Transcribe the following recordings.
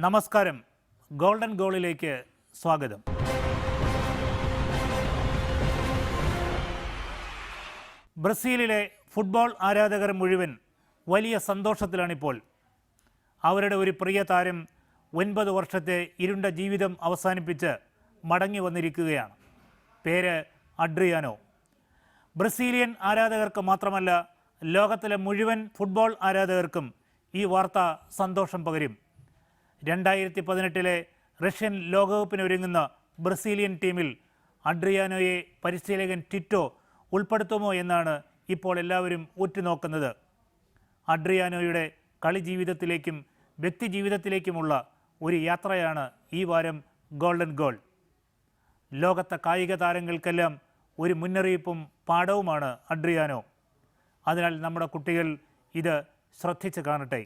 നമസ്കാരം. ഗോൾഡൻ ഗോളിലേക്ക് സ്വാഗതം. ബ്രസീലിലെ ഫുട്ബോൾ ആരാധകർ മുഴുവൻ വലിയ സന്തോഷത്തിലാണിപ്പോൾ. അവരുടെ ഒരു പ്രിയ താരം 9 വർഷത്തെ ഇരുണ്ട ജീവിതം അവസാനിപ്പിച്ച് മടങ്ങി വന്നിരിക്കുകയാണ്. പേര് അഡ്രിയാനോ. ബ്രസീലിയൻ ആരാധകർക്ക് മാത്രമല്ല, ലോകത്തിലെ മുഴുവൻ ഫുട്ബോൾ ആരാധകർക്കും ഈ വാർത്ത സന്തോഷം പകരും. 2018 റഷ്യൻ ലോകകപ്പിനൊരുങ്ങുന്ന ബ്രസീലിയൻ ടീമിൽ അഡ്രിയാനോയെ പരിശീലകൻ ടിറ്റോ ഉൾപ്പെടുത്തുമോ എന്നാണ് ഇപ്പോൾ എല്ലാവരും ഉറ്റുനോക്കുന്നത്. അഡ്രിയാനോയുടെ കളി ജീവിതത്തിലേക്കും വ്യക്തി ജീവിതത്തിലേക്കുമുള്ള ഒരു യാത്രയാണ് ഈ വാരം ഗോൾഡൻ ഗോൾ. ലോകത്തെ കായിക താരങ്ങൾക്കെല്ലാം ഒരു മുന്നറിയിപ്പും പാഠവുമാണ് അഡ്രിയാനോ. അതിനാൽ നമ്മുടെ കുട്ടികൾ ഇത് ശ്രദ്ധിച്ച് കാണട്ടെ.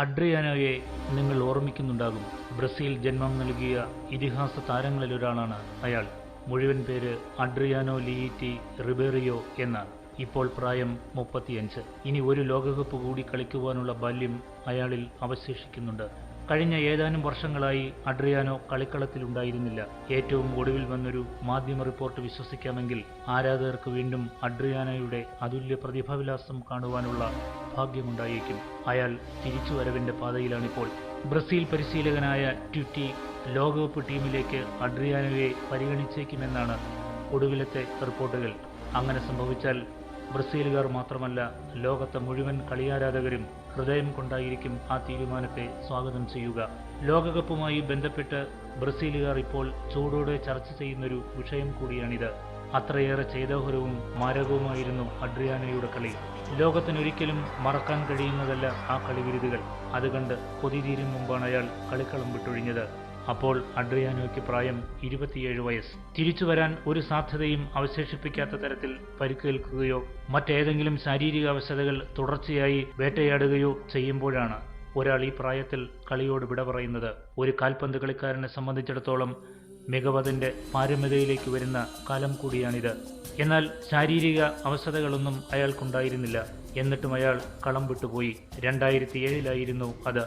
അഡ്രിയാനോയെ നിങ്ങൾ ഓർമ്മിക്കുന്നുണ്ടാകും. ബ്രസീൽ ജന്മം നൽകിയ ഇതിഹാസ താരങ്ങളിലൊരാളാണ് അയാൾ. മുഴുവൻ പേര് അഡ്രിയാനോ ലിയീറ്റി റിബേറിയോ എന്നാണ്. ഇപ്പോൾ പ്രായം 35. ഇനി ഒരു ലോകകപ്പ് കൂടി കളിക്കുവാനുള്ള ബാല്യം അയാളിൽ അവശേഷിക്കുന്നുണ്ട്. കഴിഞ്ഞ ഏതാനും വർഷങ്ങളായി അഡ്രിയാനോ കളിക്കളത്തിലുണ്ടായിരുന്നില്ല. ഏറ്റവും ഒടുവിൽ വന്നൊരു മാധ്യമ റിപ്പോർട്ട് വിശ്വസിക്കാമെങ്കിൽ ആരാധകർക്ക് വീണ്ടും അഡ്രിയാനോയുടെ അതുല്യ പ്രതിഭാവിലാസം കാണുവാനുള്ള ഭാഗ്യമുണ്ടായേക്കും. അയാൾ തിരിച്ചുവരവിന്റെ പാതയിലാണിപ്പോൾ. ബ്രസീൽ പരിശീലകനായ ടിറ്റി ലോകകപ്പ് ടീമിലേക്ക് അഡ്രിയാനോയെ പരിഗണിച്ചേക്കുമെന്നാണ് ഒടുവിലത്തെ റിപ്പോർട്ടുകൾ. അങ്ങനെ സംഭവിച്ചാൽ ബ്രസീലുകാർ മാത്രമല്ല, ലോകത്തെ മുഴുവൻ കളിയാരാധകരും ഹൃദയം കൊണ്ടായിരിക്കും ആ തീരുമാനത്തെ സ്വാഗതം ചെയ്യുക. ലോകകപ്പുമായി ബന്ധപ്പെട്ട് ബ്രസീലുകാർ ഇപ്പോൾ ചൂടോടെ ചർച്ച ചെയ്യുന്നൊരു വിഷയം കൂടിയാണിത്. അത്രയേറെ ചേതോഹരവും മാരകവുമായിരുന്നു അഡ്രിയാനോയുടെ കളി. ലോകത്തിനൊരിക്കലും മറക്കാൻ കഴിയുന്നതല്ല ആ കളിവിരുതുകൾ. അത് കണ്ട് കൊതി തീരും മുമ്പാണ് അയാൾ കളിക്കളം വിട്ടൊഴിഞ്ഞത്. അപ്പോൾ അഡ്രിയാനോയ്ക്ക് പ്രായം 27 വയസ്സ്. തിരിച്ചു വരാൻ ഒരു സാധ്യതയും അവശേഷിപ്പിക്കാത്ത തരത്തിൽ പരിക്കേൽക്കുകയോ മറ്റേതെങ്കിലും ശാരീരിക അവശതകൾ തുടർച്ചയായി വേട്ടയാടുകയോ ചെയ്യുമ്പോഴാണ് ഒരാൾ ഈ പ്രായത്തിൽ കളിയോട് വിട പറയുന്നത്. ഒരു കാൽപന്ത് കളിക്കാരനെ സംബന്ധിച്ചിടത്തോളം മികവതിന്റെ പാരമ്യതയിലേക്ക് വരുന്ന കാലം കൂടിയാണിത്. എന്നാൽ ശാരീരിക അവശതകളൊന്നും അയാൾക്കുണ്ടായിരുന്നില്ല. എന്നിട്ടും അയാൾ കളം വിട്ടുപോയി. 2007 അത്.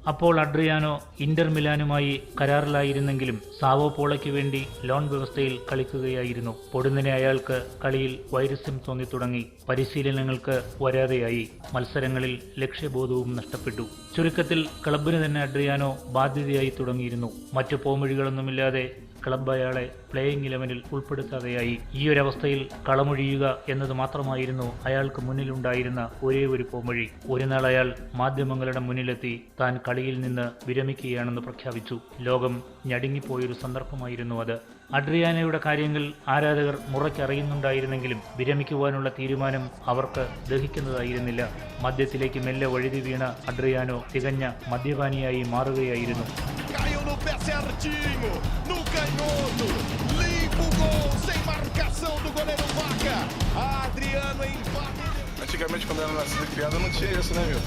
അപ്പോൾ അഡ്രിയാനോ ഇന്റർ മിലാനുമായി കരാറിലായിരുന്നെങ്കിലും സാവോ പോളയ്ക്ക് വേണ്ടി ലോൺ വ്യവസ്ഥയിൽ കളിക്കുകയായിരുന്നു. പൊടുന്നനെ അയാൾക്ക് കളിയിൽ വൈരസ്യം തോന്നിത്തുടങ്ങി. പരിശീലനങ്ങൾക്ക് വരാതെയായി. മത്സരങ്ങളിൽ ലക്ഷ്യബോധവും നഷ്ടപ്പെട്ടു. ചുരുക്കത്തിൽ ക്ലബിന് തന്നെ അഡ്രിയാനോ ബാധ്യതയായി തുടങ്ങിയിരുന്നു. മറ്റു പോംവഴികളൊന്നുമില്ലാതെ ക്ലബ് അയാളെ പ്ലേയിങ് 11-ൽ ഉൾപ്പെടുത്താതെയായി. ഈ ഒരവസ്ഥയിൽ കളമൊഴിയുക എന്നത് മാത്രമായിരുന്നു അയാൾക്ക് മുന്നിലുണ്ടായിരുന്ന ഒരേ ഒരു പോംവഴി. ഒരു നാൾ അയാൾ മാധ്യമങ്ങളുടെ മുന്നിലെത്തി താൻ കളിയിൽ നിന്ന് വിരമിക്കുകയാണെന്ന് പ്രഖ്യാപിച്ചു. ലോകം ഞടുങ്ങിപ്പോയൊരു സന്ദർഭമായിരുന്നു അത്. അഡ്രിയാനോയുടെ കാര്യങ്ങൾ ആരാധകർ മുറയ്ക്കറിയുന്നുണ്ടായിരുന്നെങ്കിലും വിരമിക്കുവാനുള്ള തീരുമാനം അവർക്ക് ദഹിക്കുന്നതായിരുന്നില്ല. മദ്യത്തിലേക്ക് മെല്ലെ വഴുതി വീണ അഡ്രിയാനോ തികഞ്ഞ മദ്യപാനിയായി മാറുകയായിരുന്നു. Certinho, no canhoto, limpa o gol, sem marcação do goleiro Vaca. Adriano empate. Antigamente, quando era nascido e criado, não tinha isso, né, meu?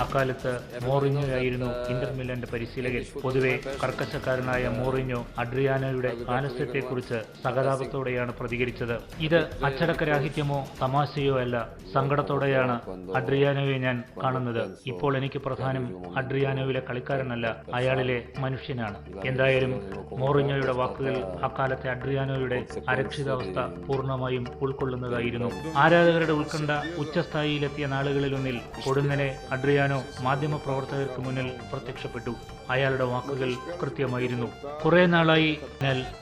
അക്കാലത്ത് മോറിഞ്ഞോയായിരുന്നു ഇന്റർ മിലാന്റെ പരിശീലകൻ. പൊതുവെ കർക്കശക്കാരനായ മോറിഞ്ഞോ അഡ്രിയാനോയുടെ ആലസ്യത്തെക്കുറിച്ച് സഹതാപത്തോടെയാണ് പ്രതികരിച്ചത്. ഇത് അച്ചടക്കരാഹിത്യമോ തമാശയോ അല്ല, സങ്കടത്തോടെയാണ് അഡ്രിയാനോയെ ഞാൻ കാണുന്നത്. ഇപ്പോൾ എനിക്ക് പ്രധാനം അഡ്രിയാനോയിലെ കളിക്കാരനല്ല, അയാളിലെ മനുഷ്യനാണ്. എന്തായാലും മോറിഞ്ഞോയുടെ വാക്കുകൾ അക്കാലത്തെ അഡ്രിയാനോയുടെ അരക്ഷിതാവസ്ഥ പൂർണ്ണമായും ഉൾക്കൊള്ളുന്നതായിരുന്നു. ആരാധകരുടെ ഉത്കണ്ഠ ഉച്ചസ്ഥായിയിലെത്തിയ നാളുകളിലൊന്നിൽ പൊടുന്നനെ അഡ്രിയാനോ മാധ്യമപ്രവർത്തകർക്ക് മുന്നിൽ പ്രത്യക്ഷപ്പെട്ടു. അയാളുടെ വാക്കുകൾ കൃത്യമായിരുന്നു. കുറെ നാളായി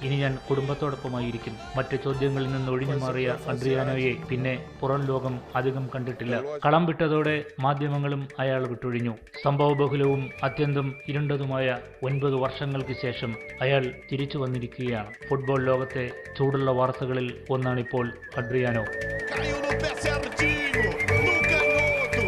ഇനി ഞാൻ കുടുംബത്തോടൊപ്പമായിരിക്കും. മറ്റു ചോദ്യങ്ങളിൽ നിന്ന് ഒഴിഞ്ഞു മാറിയ അഡ്രിയാനോയെ പിന്നെ പുറം ലോകം അധികം കണ്ടിട്ടില്ല. കളം വിട്ടതോടെ മാധ്യമങ്ങളും അയാൾ വിട്ടൊഴിഞ്ഞു. സംഭവബഹുലവും അത്യന്തം ഇരുണ്ടതുമായ 9 വർഷങ്ങൾക്ക് ശേഷം അയാൾ തിരിച്ചു വന്നിരിക്കുകയാണ്. ഫുട്ബോൾ ലോകത്തെ ചൂടുള്ള വാർത്തകളിൽ ഒന്നാണിപ്പോൾ Adriano. Caiu no pé certinho, no canhoto,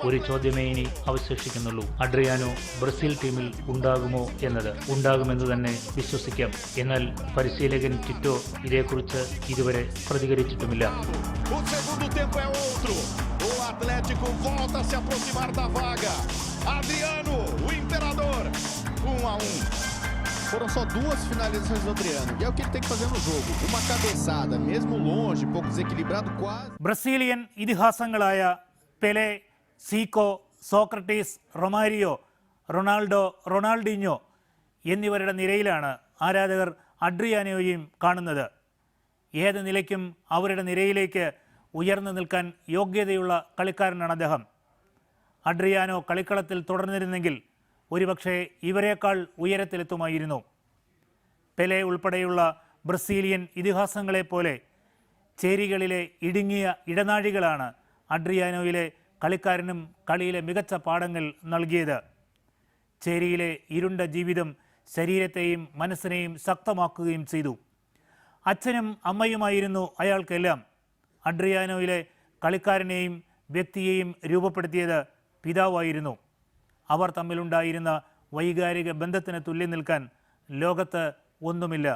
ഒരു ചോദ്യമേ ഇനി അവശേഷിക്കുന്നുള്ളൂ. അഡ്രിയാനോ ബ്രസീൽ ടീമിൽ ഉണ്ടാകുമോ എന്നത്. ഉണ്ടാകുമെന്ന് തന്നെ വിശ്വസിക്കാം. എന്നാൽ പരിശീലകൻ ടിറ്റോ ഇതേക്കുറിച്ച് ഇതുവരെ പ്രതികരിച്ചിട്ടുമില്ല. O segundo tempo é outro. O Atlético volta a se aproximar da vaga. Adriano, o imperador, 1-1. Foram só 2 finalizações do Adriano, e é o que ele tem que fazer no jogo. Uma cabeçada, mesmo longe, pouco desequilibrado, quase. Brazilian ഇതിഹാസങ്ങളായ Pele, Zico, Socrates, Romario, Ronaldo, Ronaldinho എന്നിവരുടെ നിരയിലാണ് ആരാധകർ അഡ്രിയാനോയെയും കാണുന്നത്. ഏത് നിലയ്ക്കും അവരുടെ നിരയിലേക്ക് ഉയർന്നു നിൽക്കാൻ യോഗ്യതയുള്ള കളിക്കാരനാണ് അദ്ദേഹം. അഡ്രിയാനോ കളിക്കളത്തിൽ തുടർന്നിരുന്നെങ്കിൽ ഒരുപക്ഷെ ഇവരെക്കാൾ ഉയരത്തിലെത്തുമായിരുന്നു. പെലെ ഉൾപ്പെടെയുള്ള ബ്രസീലിയൻ ഇതിഹാസങ്ങളെപ്പോലെ ചേരികളിലെ ഇടുങ്ങിയ ഇടനാഴികളാണ് അഡ്രിയാനോയിലെ കളിക്കാരനും കളിയിലെ മികച്ച പാഠങ്ങൾ നൽകിയത്. ചേരിയിലെ ഇരുണ്ട ജീവിതം ശരീരത്തെയും മനസ്സിനെയും ശക്തമാക്കുകയും ചെയ്തു. അച്ഛനും അമ്മയുമായിരുന്നു അയാൾക്കെല്ലാം. അഡ്രിയാനോയിലെ കളിക്കാരനെയും വ്യക്തിയെയും രൂപപ്പെടുത്തിയത് പിതാവായിരുന്നു. അവർ തമ്മിലുണ്ടായിരുന്ന വൈകാരിക ബന്ധത്തിന് തുല്യം നിൽക്കാൻ ലോകത്ത് ഒന്നുമില്ല.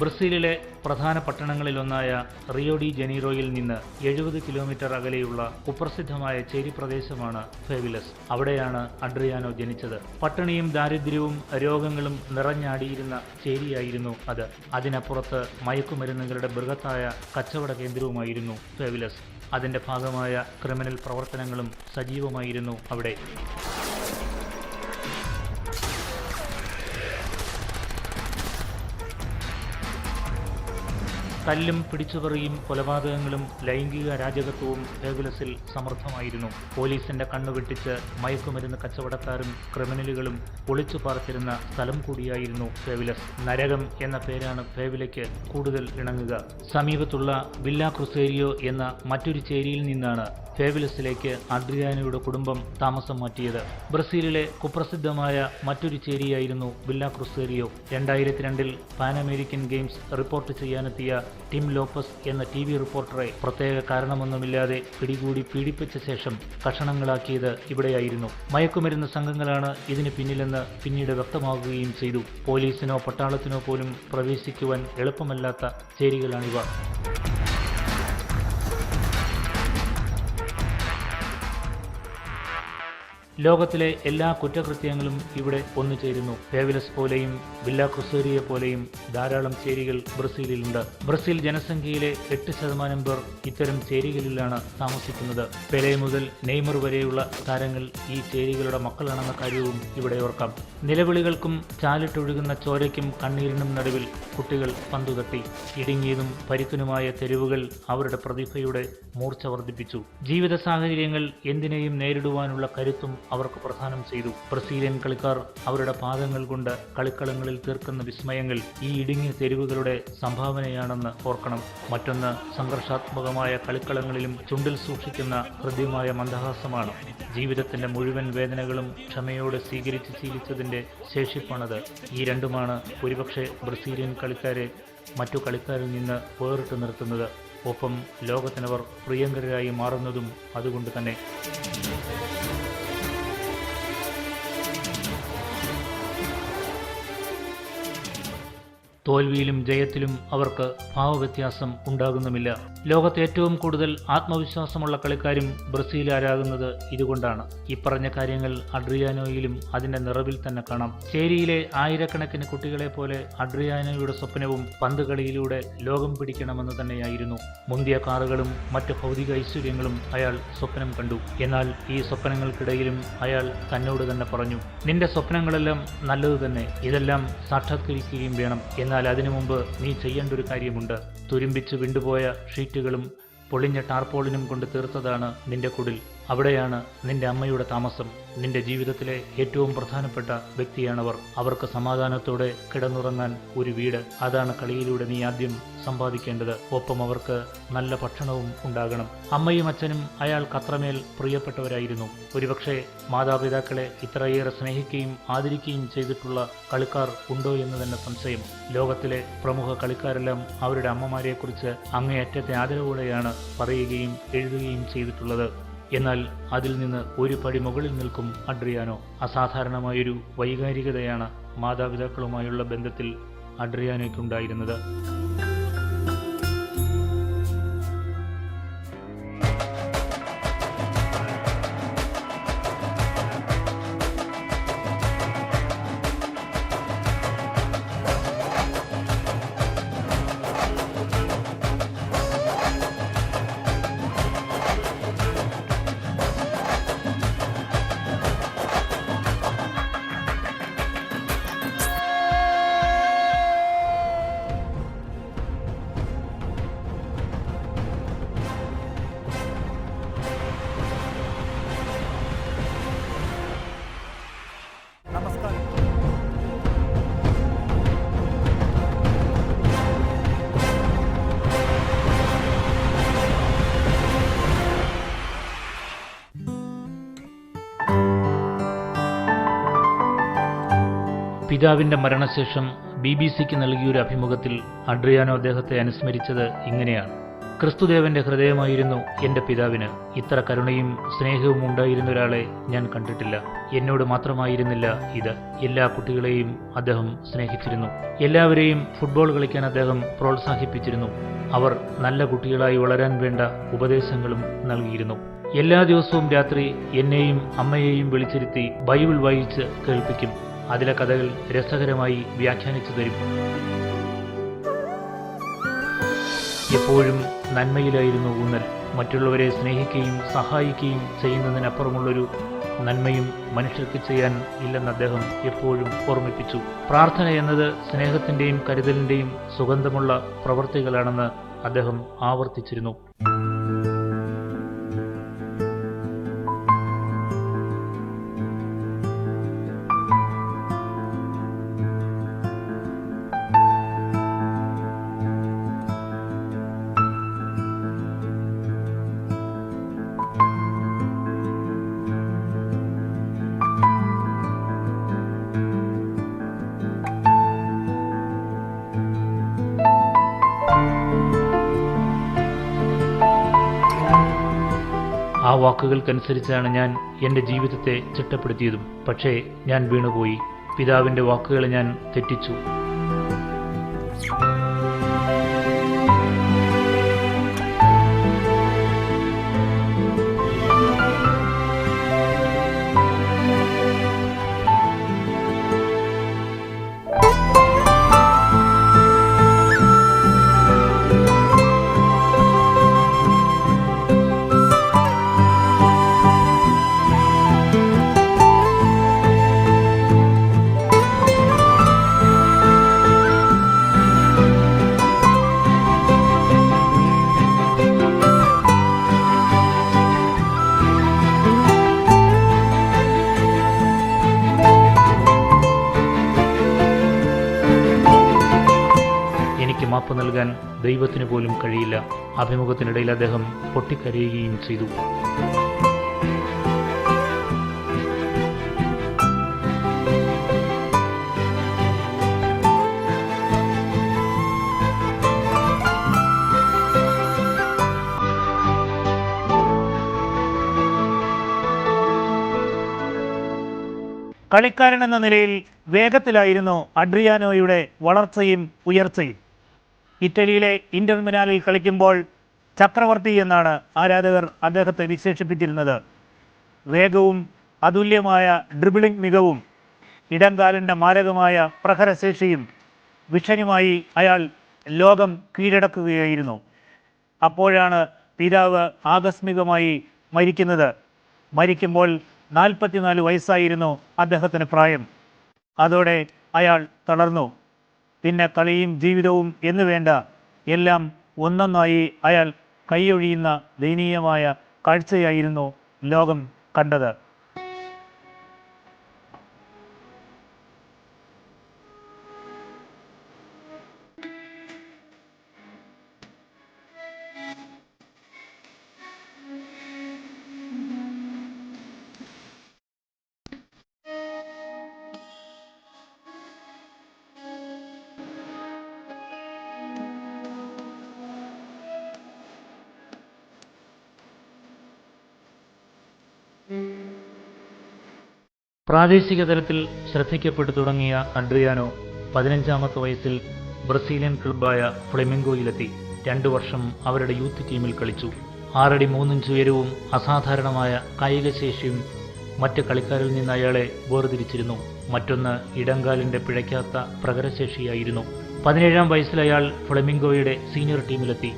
ബ്രസീലിലെ പ്രധാന പട്ടണങ്ങളിലൊന്നായ റിയോ ഡി ജനീറോയിൽ നിന്ന് 70 കിലോമീറ്റർ അകലെയുള്ള കുപ്രസിദ്ധമായ ചേരി പ്രദേശമാണ് ഫേവിലസ്. അവിടെയാണ് അഡ്രിയാനോ ജനിച്ചത്. പട്ടിണിയും ദാരിദ്ര്യവും രോഗങ്ങളും നിറഞ്ഞാടിയിരുന്ന ചേരിയായിരുന്നു അത്. അതിനപ്പുറത്ത് മയക്കുമരുന്നുകളുടെ ബൃഹത്തായ കച്ചവട കേന്ദ്രവുമായിരുന്നു ഫേവിലസ്. അതിന്റെ ഭാഗമായ ക്രിമിനൽ പ്രവർത്തനങ്ങളും സജീവമായിരുന്നു അവിടെ. തല്ലും പിടിച്ചുപറിയും കൊലപാതകങ്ങളും ലൈംഗിക അരാജകത്വവും ഫേവിലസിൽ സമൃദ്ധമായിരുന്നു. പോലീസിന്റെ കണ്ണുവെട്ടിച്ച് മയക്കുമരുന്ന് കച്ചവടക്കാരും ക്രിമിനലുകളും ഒളിച്ചു പാർത്തിരുന്ന സ്ഥലം കൂടിയായിരുന്നു ഫേവിലസ്. നരകം എന്ന പേരാണ് ഫേവിലയ്ക്ക് കൂടുതൽ ഇണങ്ങുക. സമീപത്തുള്ള വില്ല ക്രുസേരിയോ എന്ന മറ്റൊരു ചേരിയിൽ നിന്നാണ് ഫേവിലസിലേക്ക് അഡ്രിയാനോയുടെ കുടുംബം താമസം മാറ്റിയത്. ബ്രസീലിലെ കുപ്രസിദ്ധമായ മറ്റൊരു ചേരിയായിരുന്നു Vila Cruzeiro. 2002 Pan American Games report ചെയ്യാനെത്തിയ ടിം ലോപ്പസ് എന്ന TV റിപ്പോർട്ടറെ പ്രത്യേക കാരണമൊന്നുമില്ലാതെ പിടികൂടി പീഡിപ്പിച്ച ശേഷം കഷണങ്ങളാക്കിയത് ഇവിടെയായിരുന്നു. മയക്കുമരുന്ന് സംഘങ്ങളാണ് ഇതിന് പിന്നിലെന്ന് പിന്നീട് വ്യക്തമാവുകയും ചെയ്തു. പോലീസിനോ പട്ടാളത്തിനോ പോലും പ്രവേശിക്കുവാൻ എളുപ്പമല്ലാത്ത ചേരികളാണിവ. ലോകത്തിലെ എല്ലാ കുറ്റകൃത്യങ്ങളും ഇവിടെ ഒന്നുചേരുന്നു. ഫേവിലസ് പോലെയും വില്ല ക്രുസേരിയെ പോലെയും ധാരാളം ചേരികൾ ബ്രസീലിലുണ്ട്. ബ്രസീൽ ജനസംഖ്യയിലെ 8% പേർ ഇത്തരം ചേരികളിലാണ് താമസിക്കുന്നത്. പെലെ മുതൽ നെയ്മർ വരെയുള്ള താരങ്ങൾ ഈ ചേരികളുടെ മക്കളാണെന്ന കാര്യവും ഇവിടെ ഓർക്കാം. നിലവിളികൾക്കും ചാലിട്ടൊഴുകുന്ന ചോരയ്ക്കും കണ്ണീരിനും നടുവിൽ കുട്ടികൾ പന്തുതട്ടി. ഇടുങ്ങിയതും പരിക്കനുമായ തെരുവുകൾ അവരുടെ പ്രതിഭയുടെ മൂർച്ച വർദ്ധിപ്പിച്ചു. ജീവിത സാഹചര്യങ്ങൾ എന്തിനേയും നേരിടുവാനുള്ള കരുത്തും അവർക്ക് പ്രദാനം ചെയ്തു. ബ്രസീലിയൻ കളിക്കാർ അവരുടെ പാദങ്ങൾ കൊണ്ട് കളിക്കളങ്ങളിൽ തീർക്കുന്ന വിസ്മയങ്ങൾ ഈ ഇടുങ്ങിയ തെരുവുകളുടെ സംഭാവനയാണെന്ന് ഓർക്കണം. മറ്റൊന്ന് സംഘർഷാത്മകമായ കളിക്കളങ്ങളിലും ചുണ്ടിൽ സൂക്ഷിക്കുന്ന ഹൃദ്യമായ മന്ദഹാസമാണ്. ജീവിതത്തിന്റെ മുഴുവൻ വേദനകളും ക്ഷമയോടെ സ്വീകരിച്ച് ശീലിച്ചതിന്റെ ശേഷിപ്പാണത്. ഈ രണ്ടുമാണ് ഒരുപക്ഷെ ബ്രസീലിയൻ കളിക്കാരെ മറ്റു കളിക്കാരിൽ നിന്ന് വേറിട്ട് നിർത്തുന്നത്. ഒപ്പം ലോകത്തിനവർ പ്രിയങ്കരായി മാറുന്നതും അതുകൊണ്ട് തന്നെ. തോൽവിയിലും ജയത്തിലും അവർക്ക് ഭാവവ്യത്യാസം ഉണ്ടാകുന്നുമില്ല. ലോകത്ത് ഏറ്റവും കൂടുതൽ ആത്മവിശ്വാസമുള്ള കളിക്കാരും ബ്രസീലുകാരാകുന്നത് ഇതുകൊണ്ടാണ്. ഇപ്പറഞ്ഞ കാര്യങ്ങൾ അഡ്രിയാനോയിലും അതിന്റെ നിറവിൽ തന്നെ കാണാം. ചേരിയിലെ ആയിരക്കണക്കിന് കുട്ടികളെ പോലെ അഡ്രിയാനോയുടെ സ്വപ്നവും പന്ത് കളിയിലൂടെ ലോകം പിടിക്കണമെന്ന് തന്നെയായിരുന്നു. മുന്തിയ കാറുകളും മറ്റ് ഭൗതിക ഐശ്വര്യങ്ങളും അയാൾ സ്വപ്നം കണ്ടു. എന്നാൽ ഈ സ്വപ്നങ്ങൾക്കിടയിലും അയാൾ തന്നോട് തന്നെ പറഞ്ഞു, നിന്റെ സ്വപ്നങ്ങളെല്ലാം നല്ലത് തന്നെ, ഇതെല്ലാം സാക്ഷാത്കരിക്കുകയും വേണം. എന്നാൽ അതിനു മുമ്പ് നീ ചെയ്യേണ്ട ഒരു കാര്യമുണ്ട്. തുരുമ്പിച്ച് വിണ്ടുപോയ ഷീറ്റുകളും പൊളിഞ്ഞ ടാർപോളിനും കൊണ്ട് തീർത്തതാണ് നിന്റെ കുടിൽ. അവിടെയാണ് നിന്റെ അമ്മയുടെ താമസം. നിന്റെ ജീവിതത്തിലെ ഏറ്റവും പ്രധാനപ്പെട്ട വ്യക്തിയാണവർ. അവർക്ക് സമാധാനത്തോടെ കിടന്നുറങ്ങാൻ ഒരു വീട്. അതാണ് കളിയിലൂടെ നീ ആദ്യം സമ്പാദിക്കേണ്ടത്. ഒപ്പം അവർക്ക് നല്ല ഭക്ഷണവും ഉണ്ടാകണം. അമ്മയും അച്ഛനും അയാൾക്ക് അത്രമേൽ പ്രിയപ്പെട്ടവരായിരുന്നു. ഒരുപക്ഷെ മാതാപിതാക്കളെ ഇത്രയേറെ സ്നേഹിക്കുകയും ആദരിക്കുകയും ചെയ്തിട്ടുള്ള കളിക്കാർ ഉണ്ടോ എന്ന് തന്നെ സംശയം. ലോകത്തിലെ പ്രമുഖ കളിക്കാരെല്ലാം അവരുടെ അമ്മമാരെക്കുറിച്ച് അങ്ങേയറ്റത്തെ ആദരവോടെയാണ് പറയുകയും എഴുതുകയും ചെയ്തിട്ടുള്ളത്. എന്നാൽ അതിൽ നിന്ന് ഒരു പടി മുകളിൽ നിൽക്കും അഡ്രിയാനോ. അസാധാരണമായൊരു വൈകാരികതയാണ് മാതാപിതാക്കളുമായുള്ള ബന്ധത്തിൽ അഡ്രിയാനോയ്ക്കുണ്ടായിരുന്നത്. നമസ്കാരം. പിതാവിന്റെ മരണശേഷം BBC-ക്ക് നൽകിയൊരു അഭിമുഖത്തിൽ അഡ്രിയാനോ അദ്ദേഹത്തെ അനുസ്മരിച്ചത് ഇങ്ങനെയാണ്: ക്രിസ്തുദേവന്റെ ഹൃദയമായിരുന്നു എൻ്റെ പിതാവിന്. ഇത്ര കരുണയും സ്നേഹവും ഉണ്ടായിരുന്ന ഒരാളെ ഞാൻ കണ്ടിട്ടില്ല. എന്നോട് മാത്രമായിരുന്നില്ല ഇത്. എല്ലാ കുട്ടികളെയും അദ്ദേഹം സ്നേഹിച്ചിരുന്നു. എല്ലാവരെയും ഫുട്ബോൾ കളിക്കാൻ അദ്ദേഹം പ്രോത്സാഹിപ്പിച്ചിരുന്നു. അവർ നല്ല കുട്ടികളായി വളരാൻ വേണ്ട ഉപദേശങ്ങളും നൽകിയിരുന്നു. എല്ലാ ദിവസവും രാത്രി എന്നെയും അമ്മയെയും വിളിച്ചിരുത്തി ബൈബിൾ വായിച്ച് കേൾപ്പിക്കും. അതിലെ കഥകൾ രസകരമായി വ്യാഖ്യാനിച്ചു തരും. എപ്പോഴും നന്മയിലായിരുന്നു ഊന്നൽ. മറ്റുള്ളവരെ സ്നേഹിക്കുകയും സഹായിക്കുകയും ചെയ്യുന്നതിനപ്പുറമുള്ളൊരു നന്മയും മനുഷ്യർക്ക് ചെയ്യാൻ ഇല്ലെന്ന് അദ്ദേഹം എപ്പോഴും ഓർമ്മിപ്പിച്ചു. പ്രാർത്ഥന എന്നത് സ്നേഹത്തിന്റെയും കരുതലിന്റെയും സുഗന്ധമുള്ള പ്രവൃത്തികളാണെന്ന് അദ്ദേഹം ആവർത്തിച്ചിരുന്നു. ആ വാക്കുകൾക്കനുസരിച്ചാണ് ഞാൻ എൻ്റെ ജീവിതത്തെ ചിട്ടപ്പെടുത്തിയതും. പക്ഷേ ഞാൻ വീണുപോയി. പിതാവിൻ്റെ വാക്കുകളെ ഞാൻ തെറ്റിച്ചു. മാപ്പ് നൽകാൻ ദൈവത്തിന് പോലും കഴിയില്ല. അഭിമുഖത്തിനിടയിൽ അദ്ദേഹം പൊട്ടിക്കരയുകയും ചെയ്തു. കളിക്കാരൻ എന്ന നിലയിൽ വേഗത്തിലായിരുന്നു അഡ്രിയാനോയുടെ വളർച്ചയും ഉയർച്ചയും. ഇറ്റലിയിലെ ഇന്റർ മിലാനിൽ കളിക്കുമ്പോൾ ചക്രവർത്തി എന്നാണ് ആരാധകർ അദ്ദേഹത്തെ വിശേഷിപ്പിച്ചിരുന്നത്. വേഗവും അതുല്യമായ ഡ്രിബിളിംഗ് മികവും ഇടംകാലിൻ്റെ മാരകമായ പ്രഹരശേഷിയും വിഷനുമായി അയാൾ ലോകം കീഴടക്കുകയായിരുന്നു. അപ്പോഴാണ് പിതാവ് ആകസ്മികമായി മരിക്കുന്നത്. മരിക്കുമ്പോൾ 44 വയസ്സായിരുന്നു അദ്ദേഹത്തിന് പ്രായം. അതോടെ അയാൾ തളർന്നു. പിന്നെ കളിയും ജീവിതവും എന്നു വേണ്ട എല്ലാം ഒന്നൊന്നായി അയാൾ കൈയൊഴിയുന്ന ദയനീയമായ കാഴ്ചയായിരുന്നു ലോകം കണ്ടത്. പ്രാദേശിക തലത്തിൽ ശ്രദ്ധിക്കപ്പെട്ടു തുടങ്ങിയ അഡ്രിയാനോ 15-ാമത്തെ വയസ്സിൽ ബ്രസീലിയൻ ക്ലബ്ബായ ഫ്ലെമിംഗോയിലെത്തി. 2 വർഷം അവരുടെ യൂത്ത് ടീമിൽ കളിച്ചു. 6 അടി 3 ഇഞ്ച് ഉയരവും അസാധാരണമായ കായികശേഷിയും മറ്റ് കളിക്കാരിൽ നിന്ന് അയാളെ വേർതിരിച്ചിരുന്നു. മറ്റൊന്ന് ഇടങ്കാലിൻ്റെ പിഴയ്ക്കാത്ത പ്രകടനശേഷിയായിരുന്നു. 17-ാം വയസ്സിൽ അയാൾ ഫ്ലെമിംഗോയുടെ സീനിയർ ടീമിലെത്തി.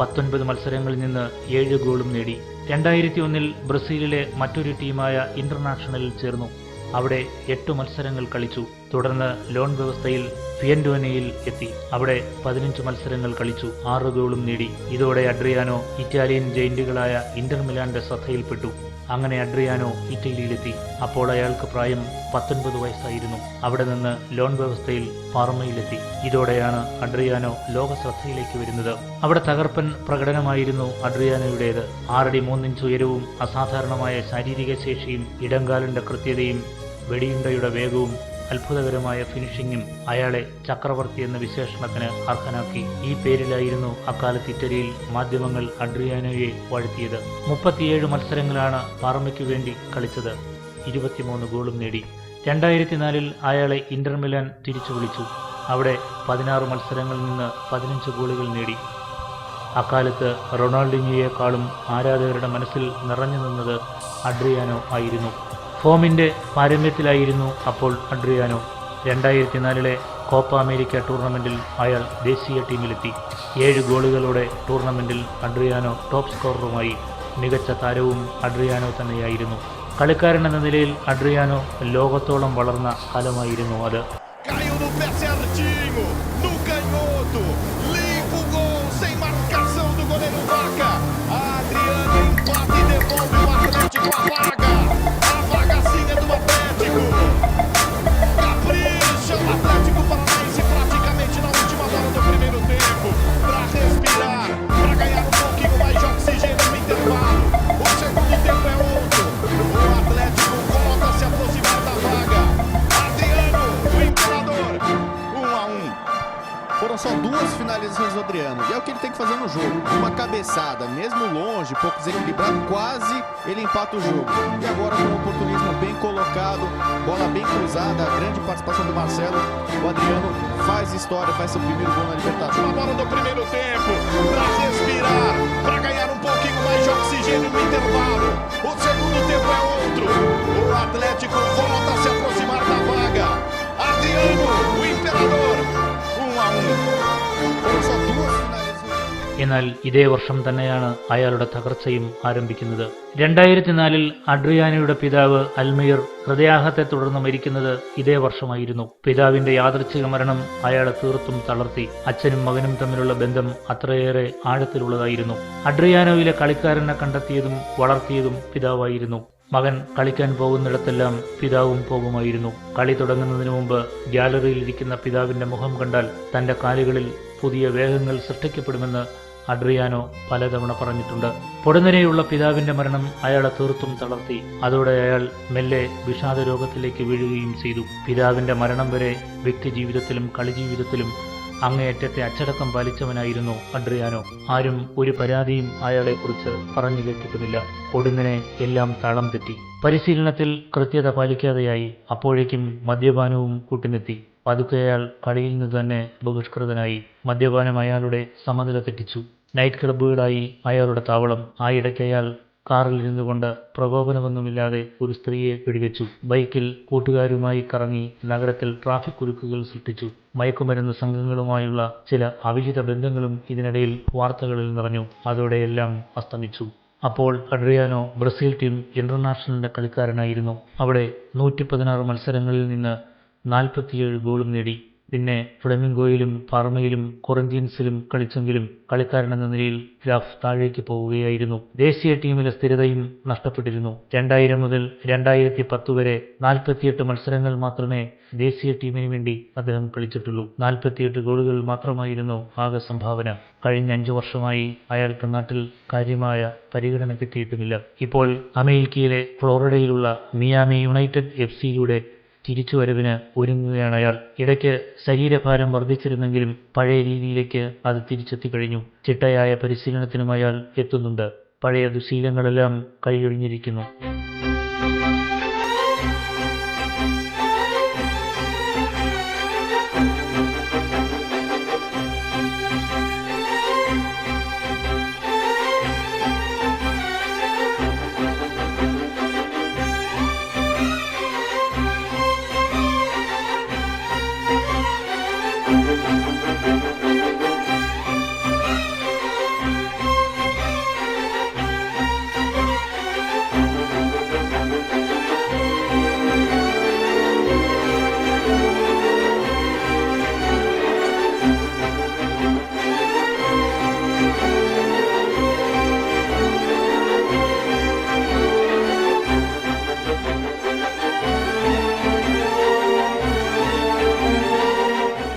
19 മത്സരങ്ങളിൽ നിന്ന് 7 ഗോളും നേടി. 2001-ൽ ബ്രസീലിലെ മറ്റൊരു ടീമായ ഇന്റർനാഷണലിൽ ചേർന്നു. അവിടെ 8 മത്സരങ്ങൾ കളിച്ചു. തുടർന്ന് ലോൺ വ്യവസ്ഥയിൽ ഫിയന്റോനയിൽ എത്തി. അവിടെ 15 മത്സരങ്ങൾ കളിച്ചു, 6 ഗോളും നേടി. ഇതോടെ അഡ്രിയാനോ ഇറ്റാലിയൻ ജയന്റുകളായ ഇന്റർ മിലാന്റെ ശ്രദ്ധയിൽപ്പെട്ടു. അങ്ങനെ അഡ്രിയാനോ ഇറ്റലിയിലെത്തി. അപ്പോൾ അയാൾക്ക് പ്രായം 19 വയസ്സായിരുന്നു. അവിടെ നിന്ന് ലോൺ വ്യവസ്ഥയിൽ പാർമയിലെത്തി. ഇതോടെയാണ് അഡ്രിയാനോ ലോക ശ്രദ്ധയിലേക്ക് വരുന്നത്. അവിടെ തകർപ്പൻ പ്രകടനമായിരുന്നു അഡ്രിയാനോയുടേത്. 6 അടി 3 ഇഞ്ച് ഉയരവും അസാധാരണമായ ശാരീരിക ശേഷിയും ഇടങ്കാലിന്റെ കൃത്യതയും വെടിയുണ്ടയുടെ വേഗവും അത്ഭുതകരമായ ഫിനിഷിംഗും അയാളെ ചക്രവർത്തി എന്ന വിശേഷണത്തിന് അർഹനാക്കി. ഈ പേരിലായിരുന്നു അക്കാലത്ത് ഇറ്റലിയിൽ മാധ്യമങ്ങൾ അഡ്രിയാനോയെ വാഴ്ത്തിയത്. 37 മത്സരങ്ങളാണ് പാർമയ്ക്കു വേണ്ടി കളിച്ചത്. 23 ഗോളും നേടി. 2004-ൽ അയാളെ ഇന്റർ മിലാൻ തിരിച്ചു വിളിച്ചു. അവിടെ 16 മത്സരങ്ങളിൽ നിന്ന് 15 ഗോളുകൾ നേടി. അക്കാലത്ത് റൊണാൾഡിനോയെക്കാളും ആരാധകരുടെ മനസ്സിൽ നിറഞ്ഞു നിന്നത് അഡ്രിയാനോ ആയിരുന്നു. ഫോമിന്റെ പാരമ്യത്തിലായിരുന്നു അപ്പോൾ അഡ്രിയാനോ. 2004-ലെ കോപ്പ അമേരിക്ക ടൂർണമെന്റിൽ അയാൾ ദേശീയ ടീമിലെത്തി. 7 ഗോളുകളോടെ ടൂർണമെന്റിൽ അഡ്രിയാനോ ടോപ്പ് സ്കോററുമായി. മികച്ച താരവും അഡ്രിയാനോ തന്നെയായിരുന്നു. കളിക്കാരൻ എന്ന നിലയിൽ അഡ്രിയാനോ ലോകത്തോളം വളർന്ന കാലമായിരുന്നു അത്. Caiu no pé certinho, no canhoto, limpa o gol, sem marcação do goleiro Vaca. Adriano empata e devolve o Atlético a vaga. A vaga sim é do Atlético. Capricha o Atlético Paranaense praticamente na última bola do primeiro tempo. Pra respirar, pra ganhar um pouquinho mais de oxigênio no intervalo. O segundo tempo é outro. O Atlético volta a se aproximar da vaga. Adriano, o imperador, 1-1. Foram só 2 finalizações do Adriano, e é o que ele tem que fazer no jogo. Uma cabeçada, mesmo longe, pouco desequilibrado, quase ele empata o jogo. E agora com um oportunismo bem colocado, bola bem cruzada, a grande participação do Marcelo, o Adriano faz história, faz seu primeiro gol na Libertadores. Uma bola do primeiro tempo, pra respirar, pra ganhar um pouquinho mais de oxigênio no intervalo. O segundo tempo é outro. O Atlético volta a se aproximar da vaga. Adriano, o imperador, 1-1. Foram só 2 finalizações. എന്നാൽ ഇതേ വർഷം തന്നെയാണ് അയാളുടെ തകർച്ചയും ആരംഭിക്കുന്നത്. 2004-ൽ അഡ്രിയാനോയുടെ പിതാവ് അൽമീർ ഹൃദയാഘാതത്തെ തുടർന്ന് മരിക്കുന്നത് ഇതേ വർഷമായിരുന്നു. പിതാവിന്റെ യാദൃച്ഛിക മരണം അയാളെ തീർത്തും തളർത്തി. അച്ഛനും മകനും തമ്മിലുള്ള ബന്ധം അത്രയേറെ ആഴത്തിലുള്ളതായിരുന്നു. അഡ്രിയാനോയിലെ കളിക്കാരനെ കണ്ടെത്തിയതും വളർത്തിയതും പിതാവായിരുന്നു. മകൻ കളിക്കാൻ പോകുന്നിടത്തെല്ലാം പിതാവും പോകുമായിരുന്നു. കളി തുടങ്ങുന്നതിന് മുമ്പ് ഗ്യാലറിയിലിരിക്കുന്ന പിതാവിന്റെ മുഖം കണ്ടാൽ തന്റെ കാലുകളിൽ പുതിയ വേഗങ്ങൾ സൃഷ്ടിക്കപ്പെടുമെന്ന് അഡ്രിയാനോ പലതവണ പറഞ്ഞിട്ടുണ്ട്. പൊടുന്നനെയുള്ള പിതാവിന്റെ മരണം അയാളെ തീർത്തും തളർത്തി. അതോടെ അയാൾ മെല്ലെ വിഷാദ രോഗത്തിലേക്ക് വീഴുകയും ചെയ്തു. പിതാവിന്റെ മരണം വരെ വ്യക്തിജീവിതത്തിലും കളിജീവിതത്തിലും അങ്ങേയറ്റത്തെ അച്ചടക്കം പാലിച്ചവനായിരുന്നു അഡ്രിയാനോ. ആരും ഒരു പരാതിയും അയാളെക്കുറിച്ച് പറഞ്ഞു കേട്ടിട്ടുമില്ല. ഒടുങ്ങനെ എല്ലാം താളം തെറ്റി. പരിശീലനത്തിൽ കൃത്യത പാലിക്കാതെയായി. അപ്പോഴേക്കും മദ്യപാനവും കൂട്ടിനെത്തി. പതുക്കെ അയാൾ കളിയിൽ നിന്ന് തന്നെ ബഹിഷ്കൃതനായി. മദ്യപാനം അയാളുടെ സമനില തെറ്റിച്ചു. നൈറ്റ് ക്ലബ്ബുകളായി അയാളുടെ താവളം. ആയിടയ്ക്ക് അയാൾ കാറിൽ ഇരുന്നു കൊണ്ട് പ്രകോപനമൊന്നുമില്ലാതെ ഒരു സ്ത്രീയെ വെടിവെച്ചു. ബൈക്കിൽ കൂട്ടുകാരുമായി കറങ്ങി നഗരത്തിൽ ട്രാഫിക് കുരുക്കുകൾ സൃഷ്ടിച്ചു. മയക്കുമരുന്ന് സംഘങ്ങളുമായുള്ള ചില അവിഹിത ബന്ധങ്ങളും ഇതിനിടയിൽ വാർത്തകളിൽ നിറഞ്ഞു. അതോടെ എല്ലാം അസ്തമിച്ചു. അപ്പോൾ അഡ്രിയാനോ ബ്രസീൽ ടീം ഇന്റർനാഷണലിന്റെ കളിക്കാരനായിരുന്നു. അവിടെ 116 മത്സരങ്ങളിൽ നിന്ന് 47 ഗോളും നേടി. പിന്നെ ഫ്ലെമിംഗോയിലും പാർമയിലും കൊറിന്ത്യൻസിലും കളിച്ചെങ്കിലും കളിക്കാരനെന്ന നിലയിൽ ഗ്രാഫ് താഴേക്ക് പോവുകയായിരുന്നു. ദേശീയ ടീമിലെ സ്ഥിരതയും നഷ്ടപ്പെട്ടിരുന്നു. 2000 മുതൽ 2010 വരെ 48 മത്സരങ്ങൾ മാത്രമേ ദേശീയ ടീമിന് വേണ്ടി അദ്ദേഹം കളിച്ചിട്ടുള്ളൂ. 48 ഗോളുകൾ മാത്രമായിരുന്നു ആകെ സംഭാവന. കഴിഞ്ഞ 5 വർഷമായി അയാൾക്ക് നാട്ടിൽ കാര്യമായ പരിഗണന കിട്ടിയിട്ടുമില്ല. ഇപ്പോൾ അമേരിക്കയിലെ ഫ്ലോറിഡയിലുള്ള മിയാമി യുണൈറ്റഡ് FC-യിലൂടെ തിരിച്ചുവരവിന് ഒരുങ്ങുകയാണ് അയാൾ. ഇടയ്ക്ക് ശരീരഭാരം വർദ്ധിച്ചിരുന്നെങ്കിലും പഴയ രീതിയിലേക്ക് അത് തിരിച്ചെത്തിക്കഴിഞ്ഞു. ചിട്ടയായ പരിശീലനത്തിനും അയാൾ എത്തുന്നുണ്ട്. പഴയ ദുശീലങ്ങളെല്ലാം കൈയൊഴിഞ്ഞിരിക്കുന്നു.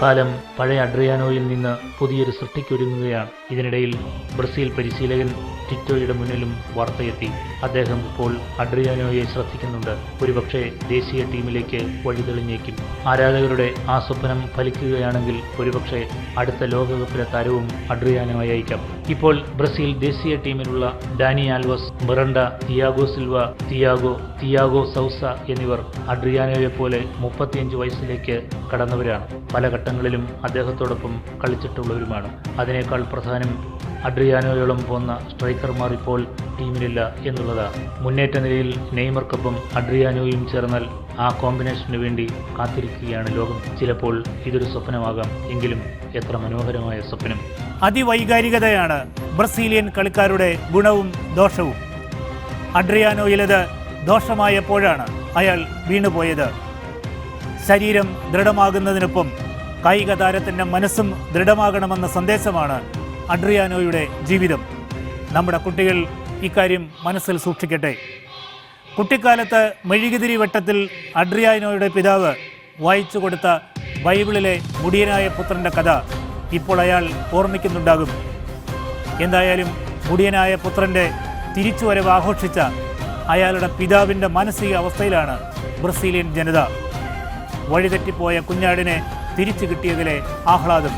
കാലം പഴയ അഡ്രിയാനോയിൽ നിന്ന് പുതിയൊരു സൃഷ്ടിക്കൊരുങ്ങുകയാണ്. ഇതിനിടയിൽ ബ്രസീൽ പരിശീലകൻ ടിറ്റോയുടെ മുന്നിലും വാർത്തയെത്തി. അദ്ദേഹം ഇപ്പോൾ അഡ്രിയാനോയെ ശ്രദ്ധിക്കുന്നുണ്ട്. ഒരുപക്ഷെ ദേശീയ ടീമിലേക്ക് വഴിതെളിഞ്ഞേക്കും. ആരാധകരുടെ ആ സ്വപ്നം ഫലിക്കുകയാണെങ്കിൽ ഒരുപക്ഷെ അടുത്ത ലോകകപ്പിലെ താരവും അഡ്രിയാനോയായിരിക്കാം. ഇപ്പോൾ ബ്രസീൽ ദേശീയ ടീമിലുള്ള Dani Alves, Miranda, Thiago Silva, Thiago Sousa എന്നിവർ അഡ്രിയാനോയെ പോലെ 35 വയസ്സിലേക്ക് കടന്നവരാണ്. പല ഘട്ടങ്ങളിലും അദ്ദേഹത്തോടൊപ്പം കളിച്ചിട്ടുള്ളവരുമാണ്. അതിനേക്കാൾ പ്രധാനം അഡ്രിയാനോയോളം പോന്ന സ്ട്രൈക്കർമാർ ഇപ്പോൾ ടീമിലില്ല എന്നുള്ളതാണ്. മുന്നേറ്റ നിലയിൽ നെയ്മർക്കൊപ്പം അഡ്രിയാനോയും ചേർന്നാൽ ആ കോമ്പിനേഷന് വേണ്ടി കാത്തിരിക്കുകയാണ് ലോകം. ചിലപ്പോൾ ഇതൊരു സ്വപ്നമാകാം, എങ്കിലും എത്ര മനോഹരമായ സ്വപ്നം. അതിവൈകാരികതയാണ് ബ്രസീലിയൻ കളിക്കാരുടെ ഗുണവും ദോഷവും. അഡ്രിയാനോയിലത് ദോഷമായപ്പോഴാണ് അയാൾ വീണുപോയത്. ശരീരം ദൃഢമാകുന്നതിനൊപ്പം കായിക താരത്തിൻ്റെ മനസ്സും ദൃഢമാകണമെന്ന സന്ദേശമാണ് അഡ്രിയാനോയുടെ ജീവിതം. നമ്മുടെ കുട്ടികൾ ഇക്കാര്യം മനസ്സിൽ സൂക്ഷിക്കട്ടെ. കുട്ടിക്കാലത്ത് മെഴുകുതിരി വട്ടത്തിൽ അഡ്രിയാനോയുടെ പിതാവ് വായിച്ചു കൊടുത്ത ബൈബിളിലെ മുടിയനായ പുത്രൻ്റെ കഥ ഇപ്പോൾ അയാൾ ഓർമ്മിക്കുന്നുണ്ടാകും. എന്തായാലും മുടിയനായ പുത്രൻ്റെ തിരിച്ചുവരവ് ആഘോഷിച്ച അയാളുടെ പിതാവിൻ്റെ മാനസിക അവസ്ഥയിലാണ് ബ്രസീലിയൻ ജനത. വഴിതെറ്റിപ്പോയ കുഞ്ഞാടിനെ തിരിച്ചു കിട്ടിയതിലെ ആഹ്ലാദം.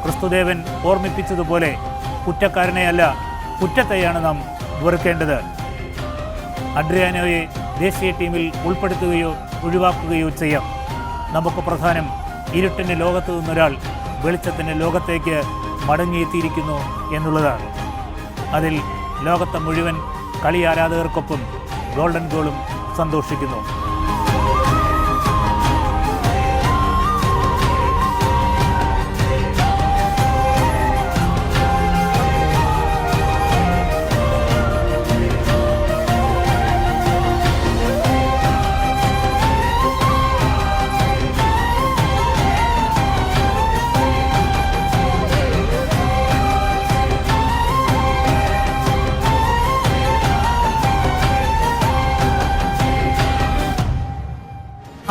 ക്രിസ്തുദേവൻ ഓർമ്മിപ്പിച്ചതുപോലെ കുറ്റക്കാരനെയല്ല, കുറ്റത്തെയാണ് നാം വെറുക്കേണ്ടത്. അഡ്രിയാനോയെ ദേശീയ ടീമിൽ ഉൾപ്പെടുത്തുകയോ ഒഴിവാക്കുകയോ ചെയ്യാം. നമുക്ക് പ്രധാനം ഇരുട്ടിൻ്റെ ലോകത്തു നിന്നൊരാൾ വെളിച്ചത്തിൻ്റെ ലോകത്തേക്ക് മടങ്ങിയെത്തിയിരിക്കുന്നു എന്നുള്ളതാണ്. അതിൽ ലോകത്തെ മുഴുവൻ കളി ആരാധകർക്കൊപ്പം ഗോൾഡൻ ഗോളും സന്തോഷിക്കുന്നു.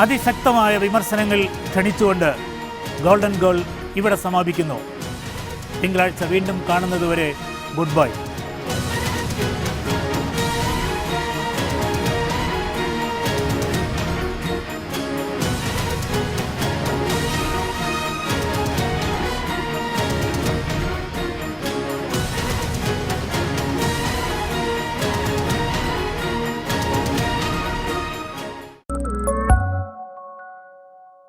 അതിശക്തമായ വിമർശനങ്ങൾ ക്ഷണിച്ചുകൊണ്ട് ഗോൾഡൻ ഗോൾ ഇവിടെ സമാപിക്കുന്നു. തിങ്കളാഴ്ച വീണ്ടും കാണുന്നതുവരെ ഗുഡ് ബൈ.